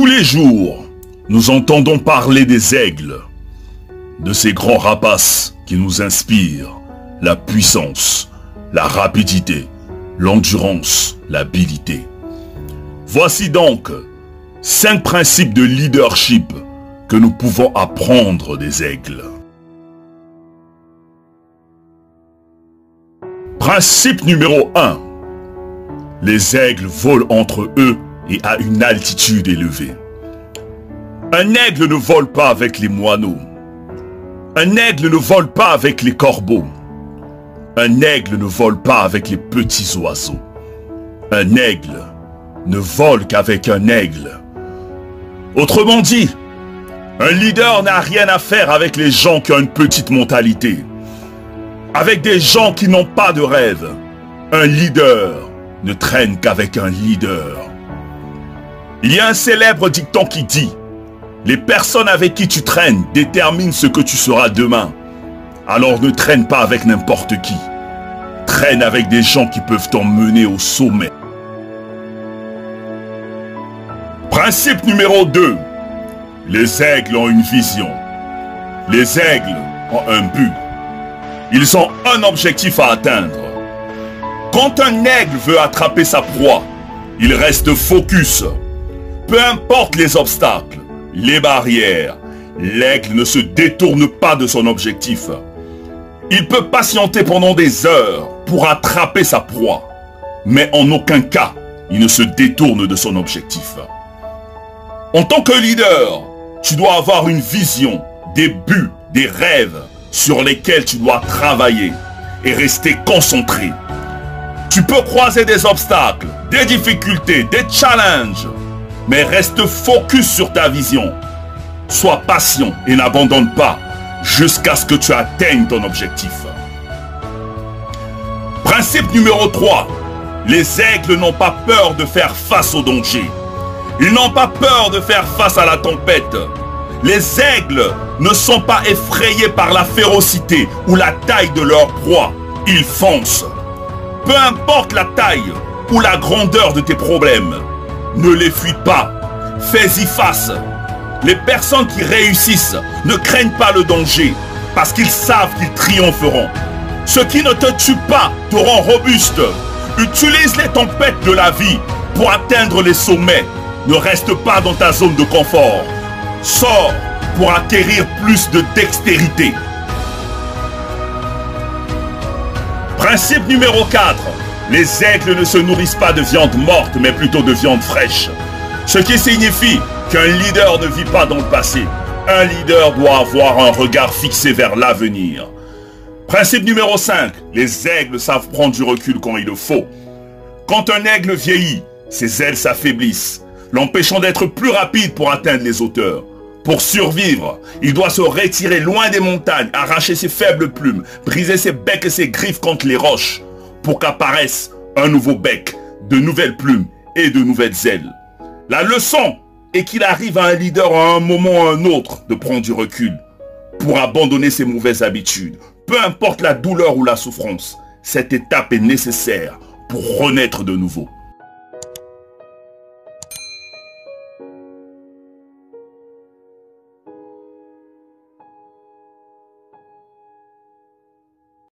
les jours, nous entendons parler des aigles, de ces grands rapaces qui nous inspirent la puissance, la rapidité, l'endurance, l'habileté. Voici donc 5 principes de leadership que nous pouvons apprendre des aigles. Principe numéro 1. Les aigles volent entre eux et à une altitude élevée. Un aigle ne vole pas avec les moineaux. Un aigle ne vole pas avec les corbeaux. Un aigle ne vole pas avec les petits oiseaux. Un aigle ne vole qu'avec un aigle. Autrement dit, un leader n'a rien à faire avec les gens qui ont une petite mentalité. Avec des gens qui n'ont pas de rêve. Un leader ne traîne qu'avec un leader. Il y a un célèbre dicton qui dit: les personnes avec qui tu traînes déterminent ce que tu seras demain. Alors ne traîne pas avec n'importe qui. Traîne avec des gens qui peuvent t'emmener au sommet. Principe numéro 2. Les aigles ont une vision. Les aigles ont un but. Ils ont un objectif à atteindre. Quand un aigle veut attraper sa proie, il reste focus. Peu importe les obstacles, les barrières, l'aigle ne se détourne pas de son objectif. Il peut patienter pendant des heures pour attraper sa proie, mais en aucun cas, il ne se détourne de son objectif. En tant que leader, tu dois avoir une vision, des buts, des rêves sur lesquels tu dois travailler et rester concentré. Tu peux croiser des obstacles, des difficultés, des challenges, mais reste focus sur ta vision. Sois patient et n'abandonne pas jusqu'à ce que tu atteignes ton objectif. Principe numéro 3. Les aigles n'ont pas peur de faire face au danger. Ils n'ont pas peur de faire face à la tempête. Les aigles ne sont pas effrayés par la férocité ou la taille de leur proie. Ils foncent. Peu importe la taille ou la grandeur de tes problèmes, ne les fuis pas. Fais-y face. Les personnes qui réussissent ne craignent pas le danger parce qu'ils savent qu'ils triompheront. Ce qui ne te tue pas te rend robuste. Utilise les tempêtes de la vie pour atteindre les sommets. Ne reste pas dans ta zone de confort. Sors pour acquérir plus de dextérité. Principe numéro 4. Les aigles ne se nourrissent pas de viande morte, mais plutôt de viande fraîche. Ce qui signifie qu'un leader ne vit pas dans le passé. Un leader doit avoir un regard fixé vers l'avenir. Principe numéro 5. Les aigles savent prendre du recul quand il le faut. Quand un aigle vieillit, ses ailes s'affaiblissent, l'empêchant d'être plus rapide pour atteindre les hauteurs. Pour survivre, il doit se retirer loin des montagnes, arracher ses faibles plumes, briser ses becs et ses griffes contre les roches, pour qu'apparaisse un nouveau bec, de nouvelles plumes et de nouvelles ailes. La leçon est qu'il arrive à un leader à un moment ou à un autre de prendre du recul, pour abandonner ses mauvaises habitudes. Peu importe la douleur ou la souffrance, cette étape est nécessaire pour renaître de nouveau.